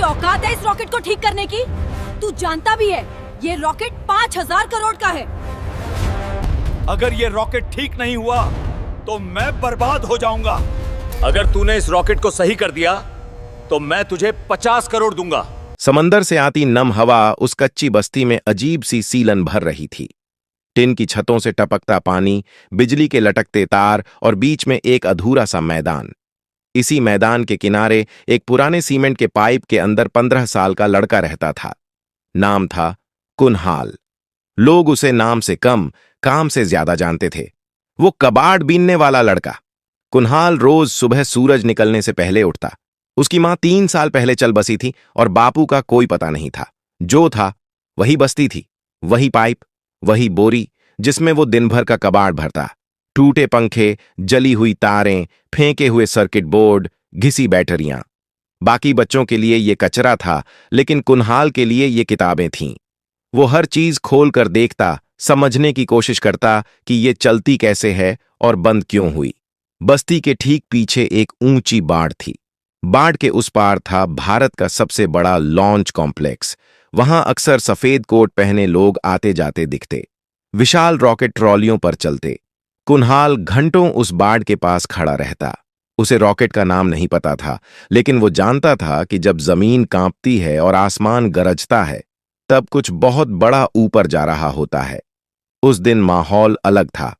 औकात है इस रॉकेट को ठीक करने की? तू जानता भी है ये रॉकेट 5,000 करोड़ का है। अगर ये रॉकेट ठीक नहीं हुआ तो मैं बर्बाद हो जाऊंगा। अगर तूने इस रॉकेट को सही कर दिया तो मैं तुझे 50 करोड़ दूंगा। समंदर से आती नम हवा उस कच्ची बस्ती में अजीब सी सीलन भर रही थी। टिन की छतों से टपकता पानी, बिजली के लटकते तार और बीच में एक अधूरा सा मैदान। इसी मैदान के किनारे एक पुराने सीमेंट के पाइप के अंदर 15 साल का लड़का रहता था। नाम था कुनहाल। लोग उसे नाम से कम, काम से ज्यादा जानते थे। वो कबाड़ बीनने वाला लड़का। कुनहाल रोज सुबह सूरज निकलने से पहले उठता। उसकी मां 3 साल पहले चल बसी थी और बापू का कोई पता नहीं था। जो था वही बस्ती थी, वही पाइप, वही बोरी जिसमें वो दिन भर का कबाड़ भरता। टूटे पंखे, जली हुई तारें, फेंके हुए सर्किट बोर्ड, घिसी बैटरियां। बाकी बच्चों के लिए ये कचरा था, लेकिन कुनहाल के लिए ये किताबें थीं। वो हर चीज खोल कर देखता, समझने की कोशिश करता कि ये चलती कैसे है और बंद क्यों हुई। बस्ती के ठीक पीछे एक ऊंची बाड़ थी। बाड़ के उस पार था भारत का सबसे बड़ा लॉन्च कॉम्प्लेक्स। वहां अक्सर सफेद कोट पहने लोग आते जाते दिखते। विशाल रॉकेट ट्रॉलियों पर चलते। कुनहाल घंटों उस बाड़ के पास खड़ा रहता। उसे रॉकेट का नाम नहीं पता था, लेकिन वो जानता था कि जब जमीन कांपती है और आसमान गरजता है तब कुछ बहुत बड़ा ऊपर जा रहा होता है। उस दिन माहौल अलग था।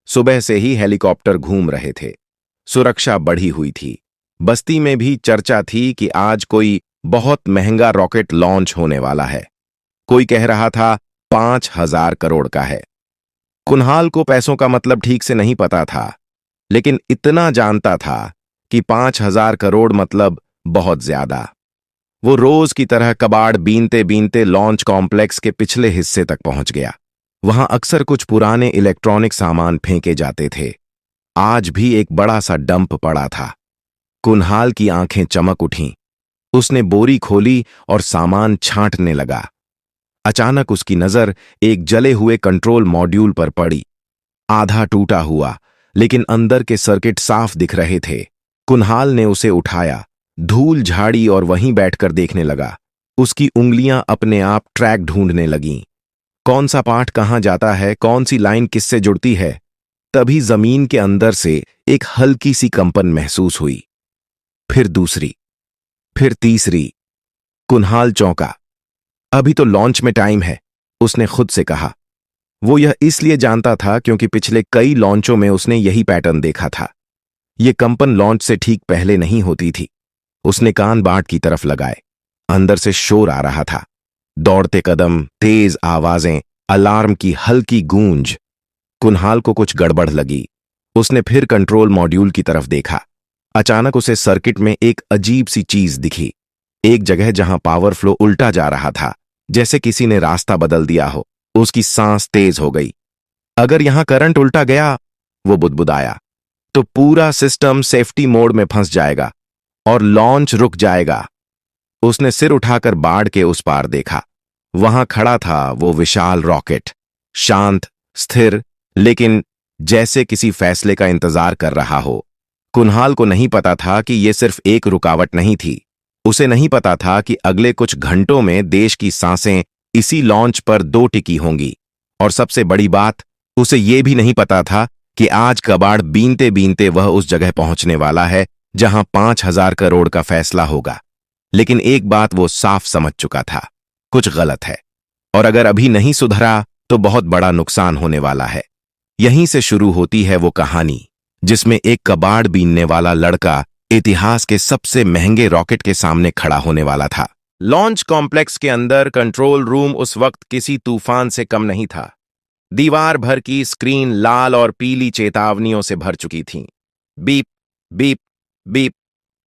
सुबह से ही हेलीकॉप्टर घूम रहे थे। सुरक्षा बढ़ी हुई थी। बस्ती में भी चर्चा थी कि आज कोई बहुत महंगा रॉकेट लॉन्च होने वाला है। कोई कह रहा था 5,000 करोड़ का है। कुनहाल को पैसों का मतलब ठीक से नहीं पता था, लेकिन इतना जानता था कि 5,000 करोड़ मतलब बहुत ज्यादा। वो रोज की तरह कबाड़ बीनते बीनते लॉन्च कॉम्प्लेक्स के पिछले हिस्से तक पहुंच गया। वहां अक्सर कुछ पुराने इलेक्ट्रॉनिक सामान फेंके जाते थे। आज भी एक बड़ा सा डंप पड़ा था। कुनहाल की आंखें चमक उठीं। उसने बोरी खोली और सामान छांटने लगा। अचानक उसकी नजर एक जले हुए कंट्रोल मॉड्यूल पर पड़ी। आधा टूटा हुआ, लेकिन अंदर के सर्किट साफ दिख रहे थे। कुनहाल ने उसे उठाया, धूल झाड़ी और वहीं बैठकर देखने लगा। उसकी उंगलियां अपने आप ट्रैक ढूंढने लगीं। कौन सा पार्ट कहां जाता है, कौन सी लाइन किससे जुड़ती है। तभी जमीन के अंदर से एक हल्की सी कंपन महसूस हुई। फिर दूसरी, फिर तीसरी। कुनहाल चौंका। अभी तो लॉन्च में टाइम है, उसने खुद से कहा। वो यह इसलिए जानता था क्योंकि पिछले कई लॉन्चों में उसने यही पैटर्न देखा था। ये कंपन लॉन्च से ठीक पहले नहीं होती थी। उसने कान बाट की तरफ लगाए। अंदर से शोर आ रहा था। दौड़ते कदम, तेज आवाजें, अलार्म की हल्की गूंज। कुनहाल को कुछ गड़बड़ लगी। उसने फिर कंट्रोल मॉड्यूल की तरफ देखा। अचानक उसे सर्किट में एक अजीब सी चीज दिखी। एक जगह जहां पावर फ्लो उल्टा जा रहा था, जैसे किसी ने रास्ता बदल दिया हो। उसकी सांस तेज हो गई। अगर यहां करंट उल्टा गया, वो बुदबुदाया, तो पूरा सिस्टम सेफ्टी मोड में फंस जाएगा और लॉन्च रुक जाएगा। उसने सिर उठाकर बाड़ के उस पार देखा। वहां खड़ा था वो विशाल रॉकेट, शांत, स्थिर, लेकिन जैसे किसी फैसले का इंतजार कर रहा हो। कुनहाल को नहीं पता था कि यह सिर्फ एक रुकावट नहीं थी। उसे नहीं पता था कि अगले कुछ घंटों में देश की सांसें इसी लॉन्च पर दो टिकी होंगी। और सबसे बड़ी बात, उसे यह भी नहीं पता था कि आज कबाड़ बीनते बीनते वह उस जगह पहुंचने वाला है जहां 5,000 करोड़ का फैसला होगा। लेकिन एक बात वो साफ समझ चुका था, कुछ गलत है, और अगर अभी नहीं सुधरा तो बहुत बड़ा नुकसान होने वाला है। यहीं से शुरू होती है वो कहानी जिसमें एक कबाड़ बीनने वाला लड़का इतिहास के सबसे महंगे रॉकेट के सामने खड़ा होने वाला था। लॉन्च कॉम्प्लेक्स के अंदर कंट्रोल रूम उस वक्त किसी तूफान से कम नहीं था। दीवार भर की स्क्रीन लाल और पीली चेतावनियों से भर चुकी थीं। Beep beep beep.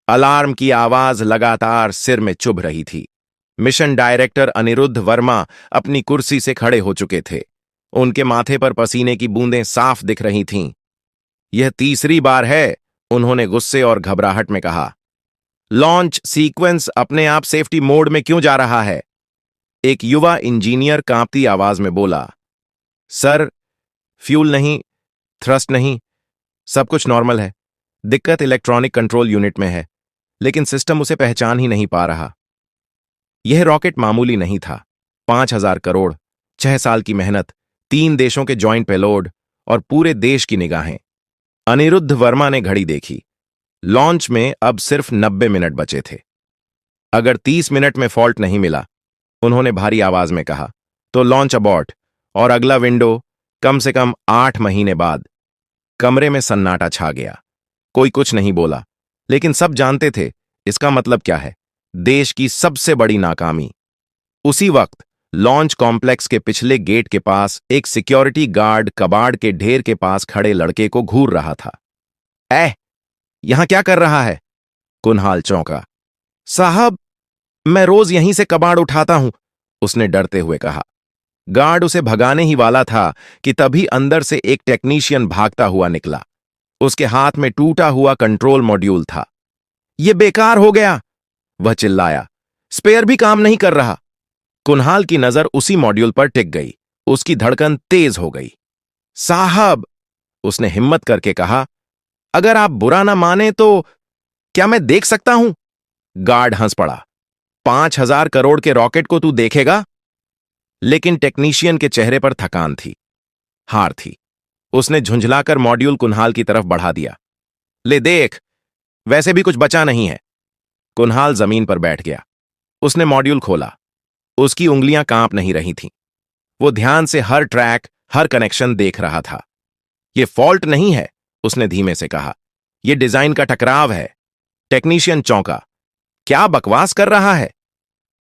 अलार्म की आवाज लगातार सिर में चुभ रही थी। मिशन डायरेक्टर अनिरुद्ध वर्मा अपनी कुर्सी से खड़े हो चुके थे। उनके माथे पर पसीने की बूंदें साफ दिख रही थीं। यह तीसरी बार है, उन्होंने गुस्से और घबराहट में कहा। लॉन्च सीक्वेंस अपने आप सेफ्टी मोड में क्यों जा रहा है? एक युवा इंजीनियर कांपती आवाज में बोला। सर, फ्यूल नहीं, थ्रस्ट नहीं, सब कुछ नॉर्मल है। दिक्कत इलेक्ट्रॉनिक कंट्रोल यूनिट में है, लेकिन सिस्टम उसे पहचान ही नहीं पा रहा। यह रॉकेट मामूली नहीं था। 5,000 करोड़, 6 साल की मेहनत, 3 देशों के जॉइंट पेलोड और पूरे देश की निगाहें। अनिरुद्ध वर्मा ने घड़ी देखी। लॉन्च में अब सिर्फ 90 मिनट बचे थे। अगर 30 मिनट में फॉल्ट नहीं मिला, उन्होंने भारी आवाज में कहा, तो लॉन्च अबॉर्ट और अगला विंडो कम से कम 8 महीने बाद। कमरे में सन्नाटा छा गया। कोई कुछ नहीं बोला, लेकिन सब जानते थे इसका मतलब क्या है। देश की सबसे बड़ी नाकामी। उसी वक्त लॉन्च कॉम्प्लेक्स के पिछले गेट के पास एक सिक्योरिटी गार्ड कबाड़ के ढेर के पास खड़े लड़के को घूर रहा था। यहां क्या कर रहा है? कुनहाल चौंका। साहब, मैं रोज यहीं से कबाड़ उठाता हूं, उसने डरते हुए कहा। गार्ड उसे भगाने ही वाला था कि तभी अंदर से एक टेक्नीशियन भागता हुआ निकला। उसके हाथ में टूटा हुआ कंट्रोल मॉड्यूल था। यह बेकार हो गया, वह चिल्लाया। स्पेयर भी काम नहीं कर रहा। कुनहाल की नजर उसी मॉड्यूल पर टिक गई। उसकी धड़कन तेज हो गई। साहब, उसने हिम्मत करके कहा, अगर आप बुरा ना माने तो क्या मैं देख सकता हूं? गार्ड हंस पड़ा। 5,000 करोड़ के रॉकेट को तू देखेगा? लेकिन टेक्नीशियन के चेहरे पर थकान थी, हार थी। उसने झुंझलाकर मॉड्यूल कुनहाल की तरफ बढ़ा दिया। ले देख, वैसे भी कुछ बचा नहीं है। कुनहाल जमीन पर बैठ गया। उसने मॉड्यूल खोला। उसकी उंगलियां कांप नहीं रही थीं। वो ध्यान से हर ट्रैक, हर कनेक्शन देख रहा था। यह फॉल्ट नहीं है, उसने धीमे से कहा। यह डिजाइन का टकराव है। टेक्नीशियन चौंका। क्या बकवास कर रहा है?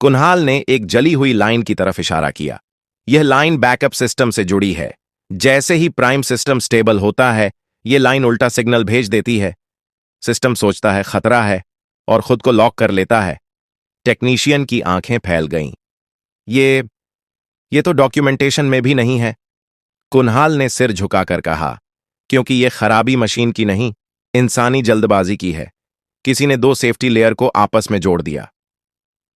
कुनहाल ने एक जली हुई लाइन की तरफ इशारा किया। यह लाइन बैकअप सिस्टम से जुड़ी है। जैसे ही प्राइम सिस्टम स्टेबल होता है, यह लाइन उल्टा सिग्नल भेज देती है। सिस्टम सोचता है खतरा है और खुद को लॉक कर लेता है। टेक्नीशियन की आंखें फैल गईं। ये तो डॉक्यूमेंटेशन में भी नहीं है, कुनहाल ने सिर झुकाकर कहा। क्योंकि यह खराबी मशीन की नहीं, इंसानी जल्दबाजी की है। किसी ने 2 सेफ्टी लेयर को आपस में जोड़ दिया।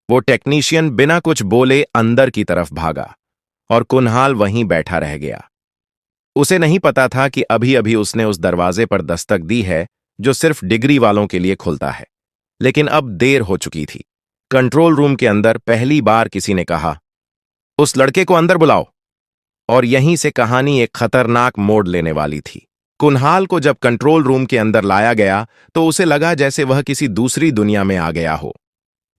वो टेक्नीशियन बिना कुछ बोले अंदर की तरफ भागा और कुनहाल वहीं बैठा रह गया। उसे नहीं पता था कि अभी अभी उसने उस दरवाजे पर दस्तक दी है जो सिर्फ डिग्री वालों के लिए खुलता है। लेकिन अब देर हो चुकी थी। कंट्रोल रूम के अंदर पहली बार किसी ने कहा, उस लड़के को अंदर बुलाओ। और यहीं से कहानी एक खतरनाक मोड़ लेने वाली थी। कुनहाल को जब कंट्रोल रूम के अंदर लाया गया तो उसे लगा जैसे वह किसी दूसरी दुनिया में आ गया हो।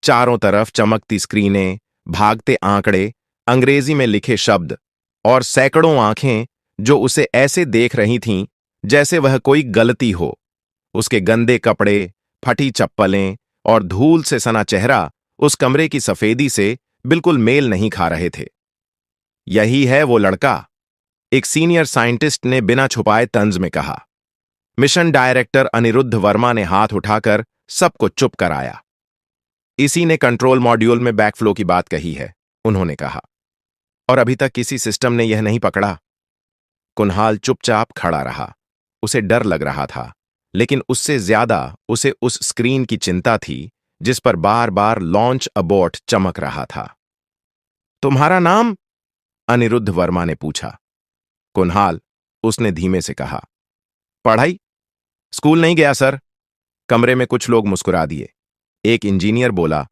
चारों तरफ चमकती स्क्रीनें, भागते आंकड़े, अंग्रेजी में लिखे शब्द और सैकड़ों आंखें जो उसे ऐसे देख रही थीं जैसे वह कोई गलती हो। उसके गंदे कपड़े, फटी चप्पलें और धूल से सना चेहरा उस कमरे की सफेदी से बिल्कुल मेल नहीं खा रहे थे। यही है वो लड़का, एक सीनियर साइंटिस्ट ने बिना छुपाए तंज में कहा। मिशन डायरेक्टर अनिरुद्ध वर्मा ने हाथ उठाकर सबको चुप कराया। इसी ने कंट्रोल मॉड्यूल में बैकफ्लो की बात कही है, उन्होंने कहा। और अभी तक किसी सिस्टम ने यह नहीं पकड़ा। कुनहाल चुपचाप खड़ा रहा। उसे डर लग रहा था, लेकिन उससे ज्यादा उसे उस स्क्रीन की चिंता थी जिस पर बार बार लॉन्च अबॉर्ट चमक रहा था। तुम्हारा नाम? अनिरुद्ध वर्मा ने पूछा। कुनहाल, उसने धीमे से कहा। पढ़ाई? स्कूल नहीं गया सर। कमरे में कुछ लोग मुस्कुरा दिए। एक इंजीनियर बोला,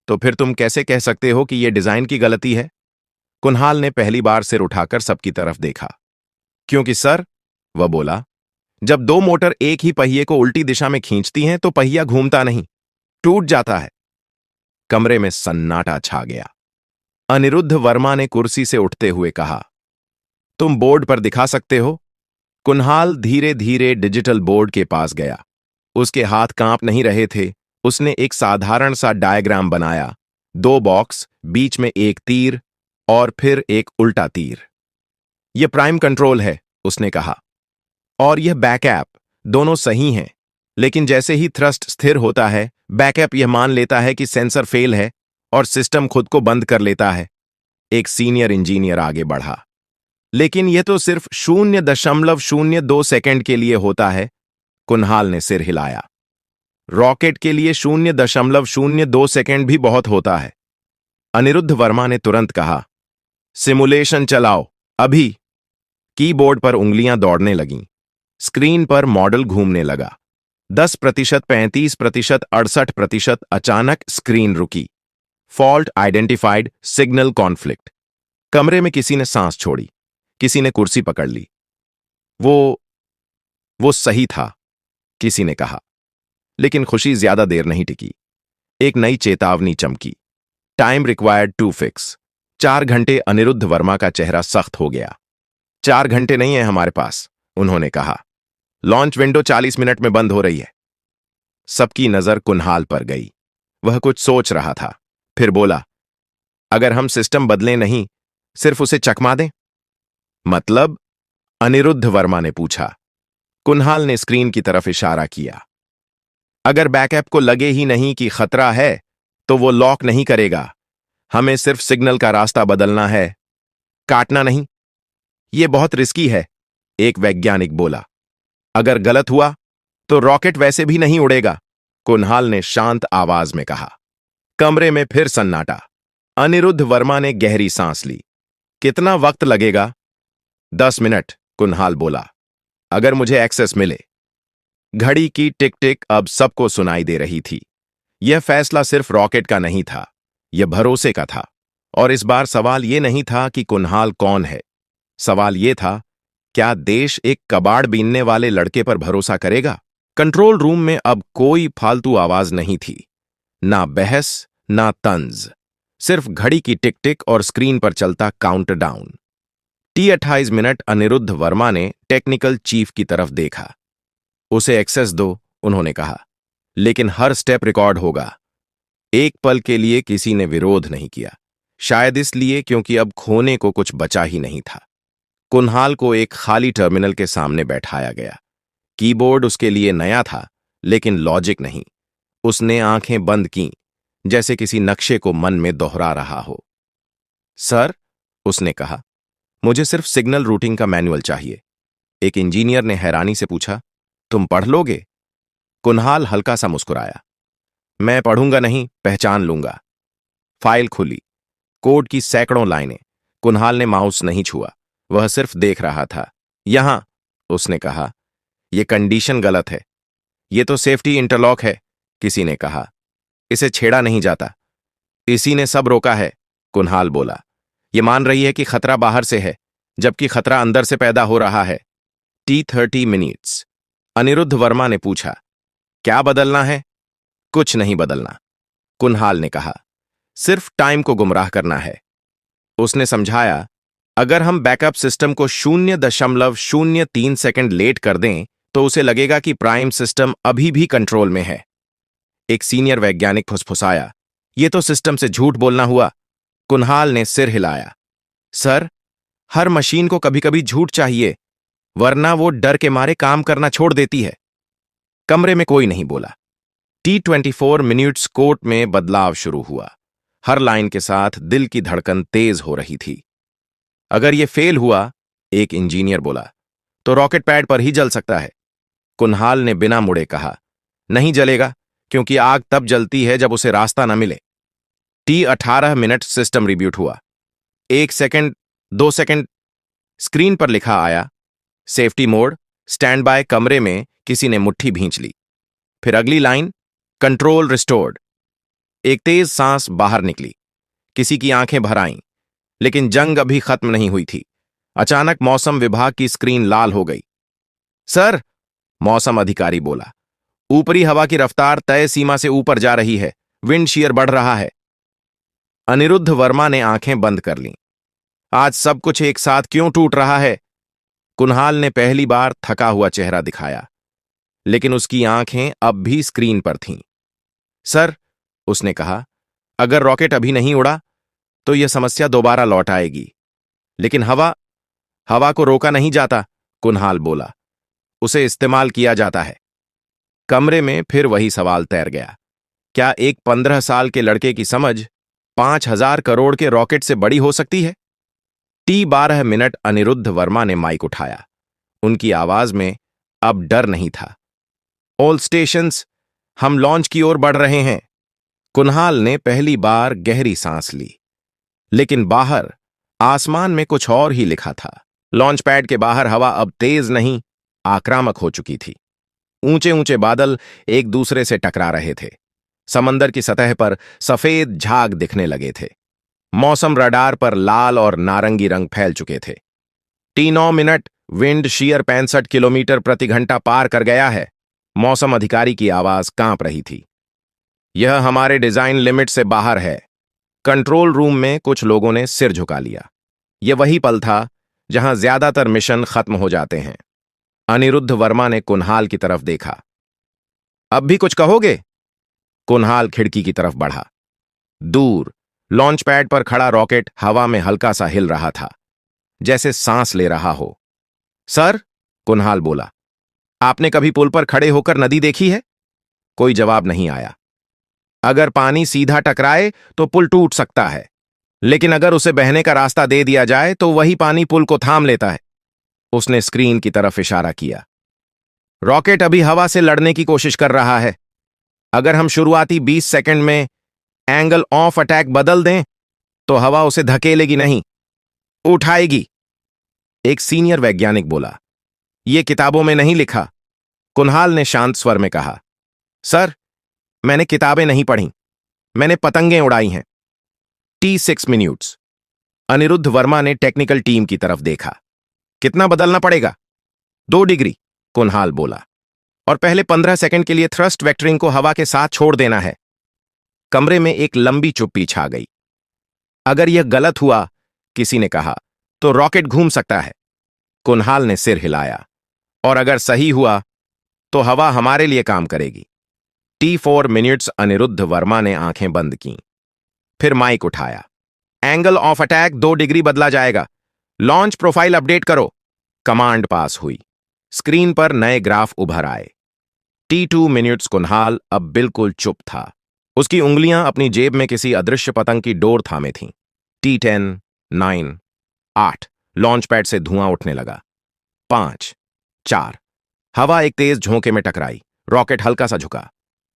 तो फिर तुम कैसे कह सकते हो कि यह डिजाइन की गलती है? कुनहाल ने पहली बार सिर उठाकर सबकी तरफ देखा। क्योंकि सर, वह बोला, जब 2 मोटर एक ही पहिए को उल्टी दिशा में खींचती हैं तो पहिया घूमता नहीं, टूट जाता है। कमरे में सन्नाटा छा गया। अनिरुद्ध वर्मा ने कुर्सी से उठते हुए कहा, तुम बोर्ड पर दिखा सकते हो? कुनहाल धीरे धीरे डिजिटल बोर्ड के पास गया। उसके हाथ कांप नहीं रहे थे। उसने एक साधारण सा डायग्राम बनाया। 2 बॉक्स, बीच में एक तीर और फिर एक उल्टा तीर। यह प्राइम कंट्रोल है, उसने कहा। और यह बैकअप, दोनों सही हैं। लेकिन जैसे ही थ्रस्ट स्थिर होता है, बैकअप यह मान लेता है कि सेंसर फेल है और सिस्टम खुद को बंद कर लेता है। एक सीनियर इंजीनियर आगे बढ़ा। लेकिन यह तो सिर्फ 0.02 सेकंड के लिए होता है। कुनहाल ने सिर हिलाया। रॉकेट के लिए 0.02 सेकंड भी बहुत होता है। अनिरुद्ध वर्मा ने तुरंत कहा, सिमुलेशन चलाओ, अभी। कीबोर्ड पर उंगलियां दौड़ने लगीं। स्क्रीन पर मॉडल घूमने लगा। 10%, 35%, 68%। अचानक स्क्रीन रुकी। Fault identified, signal conflict. कमरे में किसी ने सांस छोड़ी, किसी ने कुर्सी पकड़ ली। वो सही था, किसी ने कहा। लेकिन खुशी ज्यादा देर नहीं टिकी। एक नई चेतावनी चमकी। Time required to fix. 4 घंटे। अनिरुद्ध वर्मा का चेहरा सख्त हो गया। 4 घंटे नहीं है हमारे पास, उन्होंने कहा। लॉन्च विंडो 40 मिनट में बंद हो रही है। सबकी नजर कुन्हाल पर गई। वह कुछ सोच रहा था, फिर बोला, अगर हम सिस्टम बदलें नहीं, सिर्फ उसे चकमा दें? मतलब? अनिरुद्ध वर्मा ने पूछा। कुन्हाल ने स्क्रीन की तरफ इशारा किया। अगर बैकअप को लगे ही नहीं कि खतरा है, तो वो लॉक नहीं करेगा। हमें सिर्फ सिग्नल का रास्ता बदलना है, काटना नहीं। यह बहुत रिस्की है, एक वैज्ञानिक बोला। अगर गलत हुआ तो रॉकेट वैसे भी नहीं उड़ेगा, कुन्हाल ने शांत आवाज में कहा। कमरे में फिर सन्नाटा। अनिरुद्ध वर्मा ने गहरी सांस ली। कितना वक्त लगेगा? 10 मिनट, कुन्हाल बोला, अगर मुझे एक्सेस मिले। घड़ी की टिक टिक अब सबको सुनाई दे रही थी। यह फैसला सिर्फ रॉकेट का नहीं था, यह भरोसे का था। और इस बार सवाल यह नहीं था कि कुन्हाल कौन है। सवाल यह था, क्या देश एक कबाड़ बीनने वाले लड़के पर भरोसा करेगा? कंट्रोल रूम में अब कोई फालतू आवाज नहीं थी, ना बहस, ना तंज, सिर्फ घड़ी की टिक टिक और स्क्रीन पर चलता countdown. T28 minute. Anirudh Verma ने टेक्निकल चीफ की तरफ देखा। उसे एक्सेस दो, उन्होंने कहा, लेकिन हर स्टेप रिकॉर्ड होगा। एक पल के लिए किसी ने विरोध नहीं किया, शायद इसलिए क्योंकि अब खोने को कुछ बचा ही नहीं था। कुन्हाल को एक खाली टर्मिनल के सामने बैठाया गया। कीबोर्ड उसके लिए नया था, लेकिन लॉजिक नहीं। उसने आंखें बंद कीं, जैसे किसी नक्शे को मन में दोहरा रहा हो। सर, उसने कहा, मुझे सिर्फ सिग्नल रूटिंग का मैनुअल चाहिए। एक इंजीनियर ने हैरानी से पूछा, तुम पढ़ लोगे? कुन्हाल हल्का सा मुस्कुराया। मैं पढ़ूंगा नहीं, पहचान लूंगा। फाइल खुली। कोड की सैकड़ों लाइनें। कुन्हाल ने माउस नहीं छुआ, वह सिर्फ देख रहा था। यहां, उसने कहा, यह कंडीशन गलत है। यह तो सेफ्टी इंटरलॉक है, किसी ने कहा। इसे छेड़ा नहीं जाता। इसी ने सब रोका है, कुन्हाल बोला। यह मान रही है कि खतरा बाहर से है, जबकि खतरा अंदर से पैदा हो रहा है। T30 minutes. अनिरुद्ध वर्मा ने पूछा, क्या बदलना है? कुछ नहीं बदलना, कुन्हाल ने कहा, सिर्फ टाइम को गुमराह करना है। उसने समझाया, अगर हम बैकअप सिस्टम को 0.03 सेकंड लेट कर दें, तो उसे लगेगा कि प्राइम सिस्टम अभी भी कंट्रोल में है। एक सीनियर वैज्ञानिक फुसफुसाया, यह तो सिस्टम से झूठ बोलना हुआ। कुन्हाल ने सिर हिलाया। सर, हर मशीन को कभी कभी झूठ चाहिए, वरना वो डर के मारे काम करना छोड़ देती है। कमरे में कोई नहीं बोला। T24 मिनट्स कोर्ट में बदलाव शुरू हुआ। हर लाइन के साथ दिल की धड़कन तेज हो रही थी। अगर यह फेल हुआ, एक इंजीनियर बोला, तो रॉकेट पैड पर ही जल सकता है। कुन्हाल ने बिना मुड़े कहा, नहीं जलेगा, क्योंकि आग तब जलती है जब उसे रास्ता न मिले। T18 minute. सिस्टम रिब्यूट हुआ। 1 सेकंड, 2 सेकंड, स्क्रीन पर लिखा आया, सेफ्टी मोड, स्टैंड बाय। कमरे में किसी ने मुट्ठी भींच ली। फिर अगली लाइन, कंट्रोल रिस्टोर्ड। एक तेज सांस बाहर निकली। किसी की आंखें भर आईं, लेकिन जंग अभी खत्म नहीं हुई थी। अचानक मौसम विभाग की स्क्रीन लाल हो गई। सर, मौसम अधिकारी बोला, ऊपरी हवा की रफ्तार तय सीमा से ऊपर जा रही है, विंड शीयर बढ़ रहा है। अनिरुद्ध वर्मा ने आंखें बंद कर लीं। आज सब कुछ एक साथ क्यों टूट रहा है? कुन्हाल ने पहली बार थका हुआ चेहरा दिखाया, लेकिन उसकी आंखें अब भी स्क्रीन पर थीं। सर, उसने कहा, अगर रॉकेट अभी नहीं उड़ा, तो यह समस्या दोबारा लौट आएगी। लेकिन हवा को रोका नहीं जाता, कुन्हाल बोला, उसे इस्तेमाल किया जाता है। कमरे में फिर वही सवाल तैर गया, क्या एक 15 साल के लड़के की समझ 5000 करोड़ के रॉकेट से बड़ी हो सकती है? T12 minute. अनिरुद्ध वर्मा ने माइक उठाया। उनकी आवाज में अब डर नहीं था। ऑल स्टेशंस, हम लॉन्च की ओर बढ़ रहे हैं। कुन्हाल ने पहली बार गहरी सांस ली। लेकिन बाहर आसमान में कुछ और ही लिखा था। लॉन्च पैड के बाहर हवा अब तेज नहीं, आक्रामक हो चुकी थी। ऊंचे ऊंचे बादल एक दूसरे से टकरा रहे थे। समंदर की सतह पर सफेद झाग दिखने लगे थे। मौसम रडार पर लाल और नारंगी रंग फैल चुके थे। T9 minute, wind shear 65 kilometre प्रति घंटा पार कर गया है। मौसम अधिकारी की आवाज कांप रही थी। यह हमारे डिजाइन लिमिट से बाहर है। कंट्रोल रूम में कुछ लोगों ने सिर झुका लिया। यह वही पल था जहां ज्यादातर मिशन खत्म हो जाते हैं। अनिरुद्ध वर्मा ने कुन्हाल की तरफ देखा। अब भी कुछ कहोगे? कुन्हाल खिड़की की तरफ बढ़ा। दूर लॉन्च पैड पर खड़ा रॉकेट हवा में हल्का सा हिल रहा था, जैसे सांस ले रहा हो। सर, कुन्हाल बोला, आपने कभी पुल पर खड़े होकर नदी देखी है? कोई जवाब नहीं आया। अगर पानी सीधा टकराए तो पुल टूट सकता है, लेकिन अगर उसे बहने का रास्ता दे दिया जाए तो वही पानी पुल को थाम लेता है। उसने स्क्रीन की तरफ इशारा किया। रॉकेट अभी हवा से लड़ने की कोशिश कर रहा है। अगर हम शुरुआती 20 सेकंड में एंगल ऑफ अटैक बदल दें तो हवा उसे धकेलेगी नहीं, उठाएगी। एक सीनियर वैज्ञानिक बोला, यह किताबों में नहीं लिखा। कुन्हाल ने शांत स्वर में कहा, सर, मैंने किताबें नहीं पढ़ी, मैंने पतंगें उड़ाई हैं। T6 minutes. अनिरुद्ध वर्मा ने टेक्निकल टीम की तरफ देखा। कितना बदलना पड़ेगा? 2 डिग्री, कुन्हाल बोला, और पहले 15 सेकंड के लिए थ्रस्ट वेक्टरिंग को हवा के साथ छोड़ देना है। कमरे में एक लंबी चुप्पी छा गई। अगर यह गलत हुआ, किसी ने कहा, तो रॉकेट घूम सकता है। कुन्हाल ने सिर हिलाया। और अगर सही हुआ तो हवा हमारे लिए काम करेगी। T4 minutes. अनिरुद्ध वर्मा ने आंखें बंद कीं। फिर माइक उठाया। एंगल ऑफ अटैक 2 डिग्री बदला जाएगा। लॉन्च प्रोफाइल अपडेट करो। कमांड पास हुई। स्क्रीन पर नए ग्राफ उभर आए। T2 minutes. कुन्हाल अब बिल्कुल चुप था। उसकी उंगलियां अपनी जेब में किसी अदृश्य पतंग की डोर थामे थीं। T10, 9, 8। लॉन्च पैड से धुआं उठने लगा। 5, 4। हवा एक तेज झोंके में टकराई। रॉकेट हल्का सा झुका।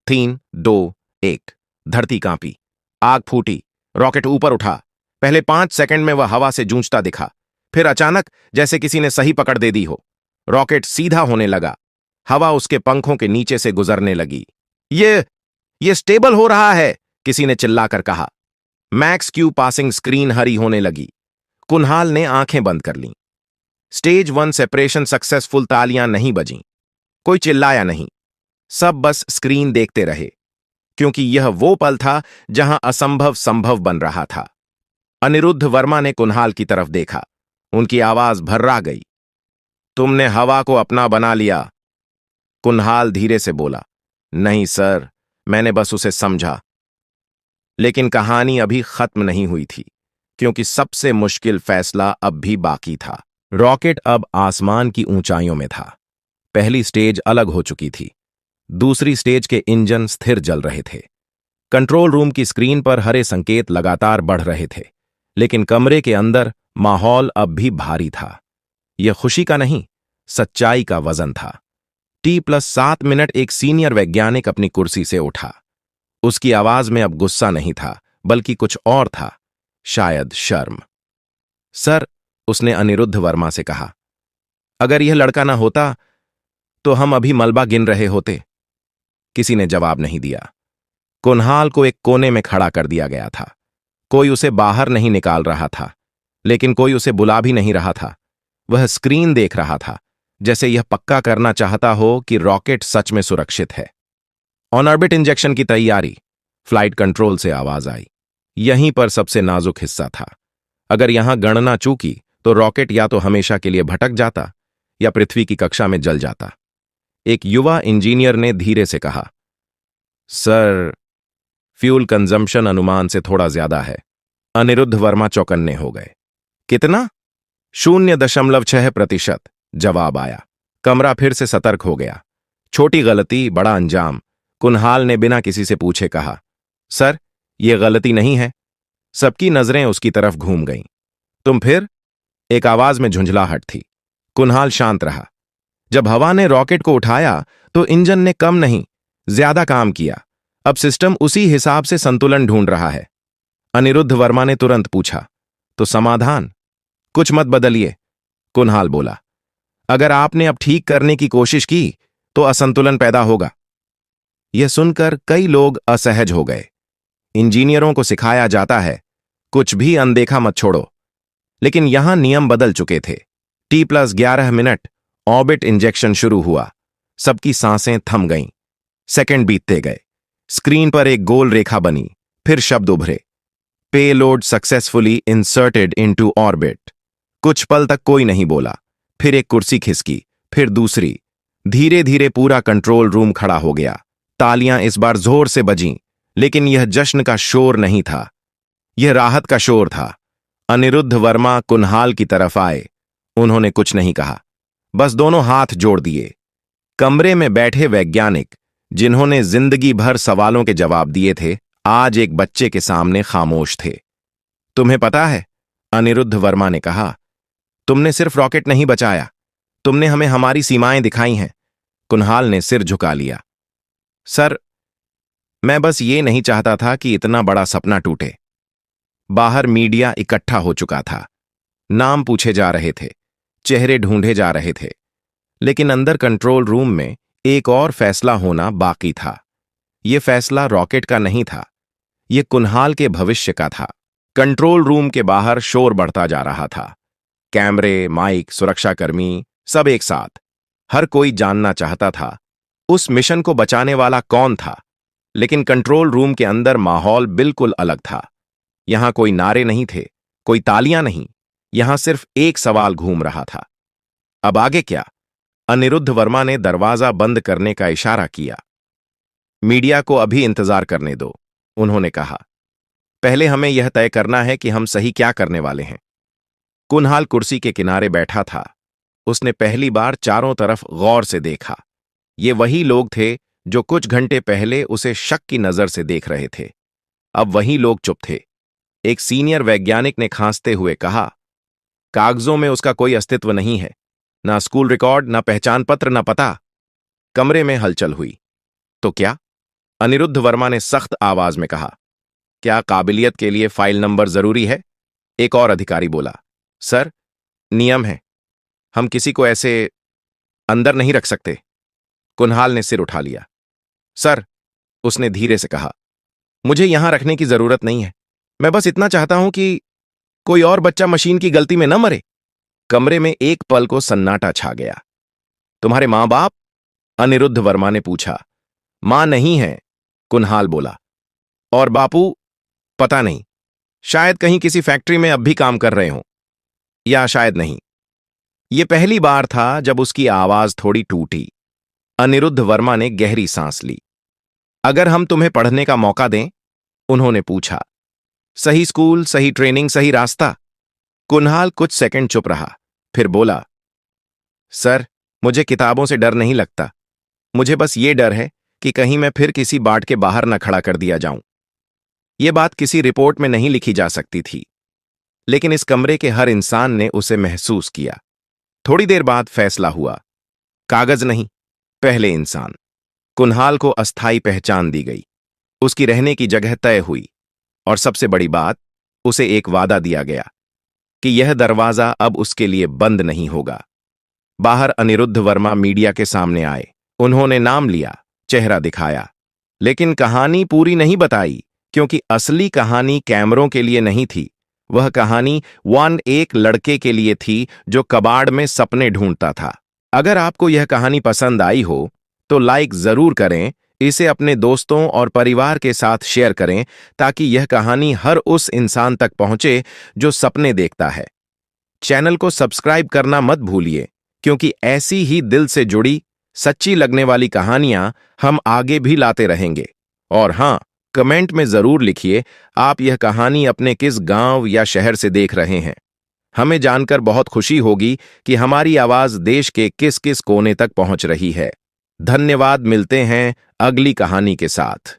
3, 2, 1। धरती कांपी। आग फूटी। रॉकेट ऊपर उठा। पहले 5 सेकंड में वह हवा से जूझता दिखा। फिर अचानक, जैसे किसी ने सही पकड़ दे दी हो, रॉकेट सीधा होने लगा। हवा उसके पंखों के नीचे से गुजरने लगी। ये स्टेबल हो रहा है, किसी ने चिल्लाकर कहा। मैक्स क्यू पासिंग स्क्रीन हरी होने लगी। कुन्हाल ने आंखें बंद कर लीं। Stage 1 separation successful. तालियां नहीं बजीं। कोई चिल्लाया नहीं। सब बस स्क्रीन देखते रहे, क्योंकि यह वो पल था जहां असंभव संभव बन रहा था। अनिरुद्ध वर्मा ने कुन्हाल की तरफ देखा। उनकी आवाज भर्रा गई। तुमने हवा को अपना बना लिया। कुन्हाल धीरे से बोला, नहीं सर, मैंने बस उसे समझा। लेकिन कहानी अभी खत्म नहीं हुई थी, क्योंकि सबसे मुश्किल फैसला अब भी बाकी था। रॉकेट अब आसमान की ऊंचाइयों में था। पहली स्टेज अलग हो चुकी थी। दूसरी स्टेज के इंजन स्थिर जल रहे थे। कंट्रोल रूम की स्क्रीन पर हरे संकेत लगातार बढ़ रहे थे, लेकिन कमरे के अंदर माहौल अब भी भारी था। यह खुशी का नहीं, सच्चाई का वजन था। T+7 minute. एक सीनियर वैज्ञानिक अपनी कुर्सी से उठा। उसकी आवाज में अब गुस्सा नहीं था, बल्कि कुछ और था, शायद शर्म। सर, उसने अनिरुद्ध वर्मा से कहा, अगर यह लड़का ना होता तो हम अभी मलबा गिन रहे होते। किसी ने जवाब नहीं दिया। कुन्हाल को एक कोने में खड़ा कर दिया गया था। कोई उसे बाहर नहीं निकाल रहा था, लेकिन कोई उसे बुला भी नहीं रहा था। वह स्क्रीन देख रहा था, जैसे यह पक्का करना चाहता हो कि रॉकेट सच में सुरक्षित है। ऑन ऑर्बिट इंजेक्शन की तैयारी। फ्लाइट कंट्रोल से आवाज आई। यहीं पर सबसे नाजुक हिस्सा था। अगर यहां गणना चूकी तो रॉकेट या तो हमेशा के लिए भटक जाता या पृथ्वी की कक्षा में जल जाता। एक युवा इंजीनियर ने धीरे से कहा, सर, फ्यूल कंजम्पशन अनुमान से थोड़ा ज्यादा है। अनिरुद्ध वर्मा चौकन्ने हो गए। कितना? 0.6%। जवाब आया। कमरा फिर से सतर्क हो गया। छोटी गलती, बड़ा अंजाम। कुन्हाल ने बिना किसी से पूछे कहा, सर, यह गलती नहीं है। सबकी नजरें उसकी तरफ घूम गईं। तुम फिर? एक आवाज में झुंझलाहट थी। कुन्हाल शांत रहा। जब हवा ने रॉकेट को उठाया तो इंजन ने कम नहीं, ज्यादा काम किया। अब सिस्टम उसी हिसाब से संतुलन ढूंढ रहा है। अनिरुद्ध वर्मा ने तुरंत पूछा, तो समाधान? कुछ मत बदलिए, कुन्हाल बोला। अगर आपने अब ठीक करने की कोशिश की तो असंतुलन पैदा होगा। यह सुनकर कई लोग असहज हो गए। इंजीनियरों को सिखाया जाता है कुछ भी अनदेखा मत छोड़ो, लेकिन यहां नियम बदल चुके थे। T+11 मिनट ऑर्बिट इंजेक्शन शुरू हुआ। सबकी सांसें थम गईं। सेकंड बीतते गए। स्क्रीन पर एक गोल रेखा बनी। फिर शब्द उभरे, payload successfully inserted into orbit. कुछ पल तक कोई नहीं बोला। फिर एक कुर्सी खिसकी, फिर दूसरी। धीरे धीरे पूरा कंट्रोल रूम खड़ा हो गया। तालियां इस बार जोर से बजीं, लेकिन यह जश्न का शोर नहीं था, यह राहत का शोर था। अनिरुद्ध वर्मा कुन्हाल की तरफ आए। उन्होंने कुछ नहीं कहा, बस दोनों हाथ जोड़ दिए। कमरे में बैठे वैज्ञानिक, जिन्होंने जिंदगी भर सवालों के जवाब दिए थे, आज एक बच्चे के सामने खामोश थे। तुम्हें पता है, अनिरुद्ध वर्मा ने कहा, तुमने सिर्फ रॉकेट नहीं बचाया, तुमने हमें हमारी सीमाएं दिखाई हैं। कुन्हाल ने सिर झुका लिया। सर, मैं बस ये नहीं चाहता था कि इतना बड़ा सपना टूटे। बाहर मीडिया इकट्ठा हो चुका था। नाम पूछे जा रहे थे, चेहरे ढूंढे जा रहे थे, लेकिन अंदर कंट्रोल रूम में एक और फैसला होना बाकी था। यह फैसला रॉकेट का नहीं था, यह कुन्हाल के भविष्य का था। कंट्रोल रूम के बाहर शोर बढ़ता जा रहा था। कैमरे, माइक, सुरक्षाकर्मी, सब एक साथ। हर कोई जानना चाहता था उस मिशन को बचाने वाला कौन था। लेकिन कंट्रोल रूम के अंदर माहौल बिल्कुल अलग था। यहां कोई नारे नहीं थे, कोई तालियां नहीं। यहां सिर्फ एक सवाल घूम रहा था, अब आगे क्या? अनिरुद्ध वर्मा ने दरवाजा बंद करने का इशारा किया। मीडिया को अभी इंतजार करने दो, उन्होंने कहा। पहले हमें यह तय करना है कि हम सही क्या करने वाले हैं। कुन्हाल कुर्सी के किनारे बैठा था। उसने पहली बार चारों तरफ गौर से देखा। ये वही लोग थे जो कुछ घंटे पहले उसे शक की नजर से देख रहे थे। अब वही लोग चुप थे। एक सीनियर वैज्ञानिक ने खांसते हुए कहा, कागजों में उसका कोई अस्तित्व नहीं है, ना स्कूल रिकॉर्ड, ना पहचान पत्र, ना पता। कमरे में हलचल हुई। तो क्या? अनिरुद्ध वर्मा ने सख्त आवाज में कहा। क्या काबिलियत के लिए फाइल नंबर जरूरी है? एक और अधिकारी बोला। सर, नियम है, हम किसी को ऐसे अंदर नहीं रख सकते। कुन्हाल ने सिर उठा लिया। सर, उसने धीरे से कहा, मुझे यहां रखने की जरूरत नहीं है। मैं बस इतना चाहता हूं कि कोई और बच्चा मशीन की गलती में न मरे। कमरे में एक पल को सन्नाटा छा गया। तुम्हारे मां बाप? अनिरुद्ध वर्मा ने पूछा। मां नहीं है, कुन्हाल बोला। और बापू? पता नहीं, शायद कहीं किसी फैक्ट्री में अब भी काम कर रहे हों, या शायद नहीं। यह पहली बार था जब उसकी आवाज थोड़ी टूटी। अनिरुद्ध वर्मा ने गहरी सांस ली। अगर हम तुम्हें पढ़ने का मौका दें? उन्होंने पूछा। सही स्कूल, सही ट्रेनिंग, सही रास्ता। कुन्हाल कुछ सेकंड चुप रहा, फिर बोला, सर, मुझे किताबों से डर नहीं लगता। मुझे बस ये डर है कि कहीं मैं फिर किसी बाट के बाहर न खड़ा कर दिया जाऊं। यह बात किसी रिपोर्ट में नहीं लिखी जा सकती थी, लेकिन इस कमरे के हर इंसान ने उसे महसूस किया। थोड़ी देर बाद फैसला हुआ। कागज नहीं, पहले इंसान। कुन्हाल को अस्थायी पहचान दी गई, उसकी रहने की जगह तय हुई, और सबसे बड़ी बात, उसे एक वादा दिया गया कि यह दरवाजा अब उसके लिए बंद नहीं होगा। बाहर अनिरुद्ध वर्मा मीडिया के सामने आए। उन्होंने नाम लिया, चेहरा दिखाया, लेकिन कहानी पूरी नहीं बताई, क्योंकि असली कहानी कैमरों के लिए नहीं थी। वह कहानी एक लड़के के लिए थी जो कबाड़ में सपने ढूंढता था। अगर आपको यह कहानी पसंद आई हो तो लाइक जरूर करें, इसे अपने दोस्तों और परिवार के साथ शेयर करें, ताकि यह कहानी हर उस इंसान तक पहुंचे जो सपने देखता है। चैनल को सब्सक्राइब करना मत भूलिए, क्योंकि ऐसी ही दिल से जुड़ी, सच्ची लगने वाली कहानियां हम आगे भी लाते रहेंगे। और हां, कमेंट में जरूर लिखिए आप यह कहानी अपने किस गांव या शहर से देख रहे हैं। हमें जानकर बहुत खुशी होगी कि हमारी आवाज देश के किस किस कोने तक पहुंच रही है। धन्यवाद। मिलते हैं अगली कहानी के साथ।